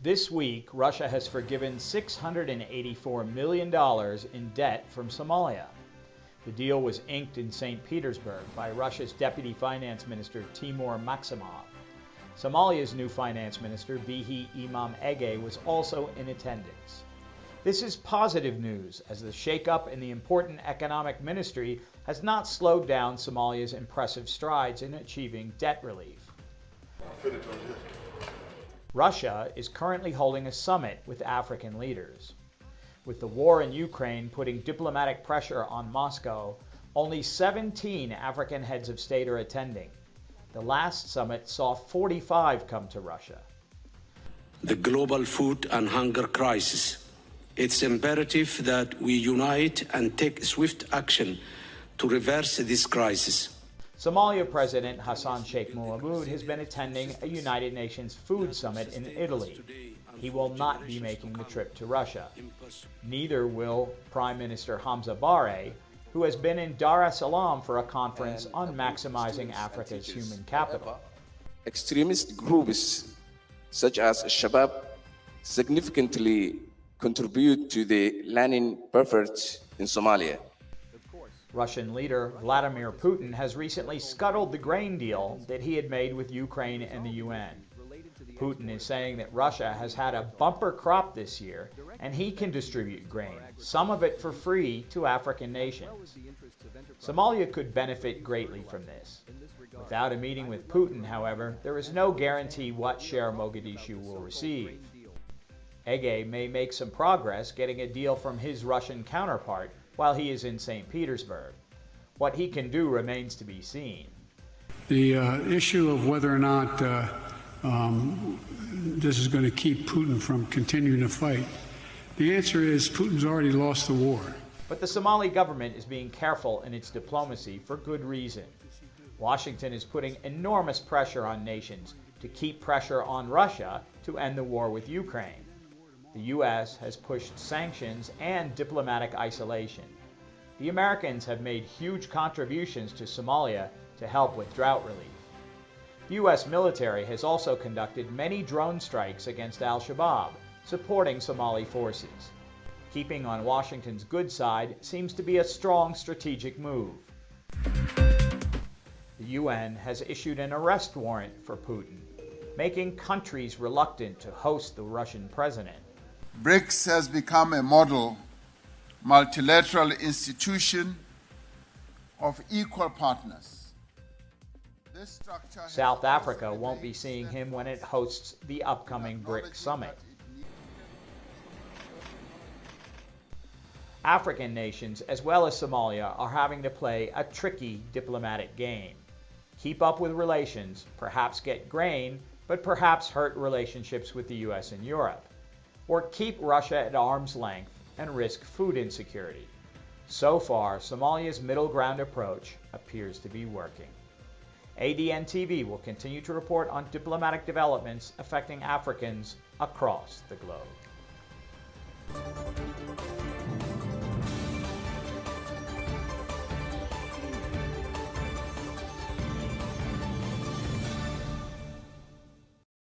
This week, Russia has forgiven $684 million in debt from Somalia. The deal was inked in St. Petersburg by Russia's Deputy Finance Minister Timur Maximov. Somalia's new finance minister, Bihi Imam Ege, was also in attendance. This is positive news, as the shakeup in the important economic ministry has not slowed down Somalia's impressive strides in achieving debt relief. Russia is currently holding a summit with African leaders. With the war in Ukraine putting diplomatic pressure on Moscow, only 17 African heads of state are attending. The last summit saw 45 come to Russia. The global food and hunger crisis. It's imperative that we unite and take swift action to reverse this crisis. Somalia President Hassan Sheikh Mohamud has been attending a United Nations food summit in Italy. He will not be making the trip to Russia. Neither will Prime Minister Hamza Barre, who has been in Dar es Salaam for a conference on maximizing Africa's human capital. Extremist groups such as Shabab significantly contribute to the landing efforts in Somalia. Russian leader Vladimir Putin has recently scuttled the grain deal that he had made with Ukraine and the UN. Putin is saying that Russia has had a bumper crop this year and he can distribute grain, some of it for free, to African nations. Somalia could benefit greatly from this. Without a meeting with Putin, however, there is no guarantee what share Mogadishu will receive. Ege may make some progress getting a deal from his Russian counterpart while he is in St. Petersburg. What he can do remains to be seen. The issue of whether or not this is going to keep Putin from continuing to fight, the answer is Putin's already lost the war. But the Somali government is being careful in its diplomacy for good reason. Washington is putting enormous pressure on nations to keep pressure on Russia to end the war with Ukraine. The U.S. has pushed sanctions and diplomatic isolation. The Americans have made huge contributions to Somalia to help with drought relief. The U.S. military has also conducted many drone strikes against al-Shabaab, supporting Somali forces. Keeping on Washington's good side seems to be a strong strategic move. The UN has issued an arrest warrant for Putin, making countries reluctant to host the Russian president. BRICS has become a model multilateral institution of equal partners. South Africa won't be seeing him when it hosts the upcoming BRICS summit. African nations, as well as Somalia, are having to play a tricky diplomatic game. Keep up with relations, perhaps get grain, but perhaps hurt relationships with the US and Europe. Or keep Russia at arm's length and risk food insecurity. So far, Somalia's middle ground approach appears to be working. ADN TV will continue to report on diplomatic developments affecting Africans across the globe.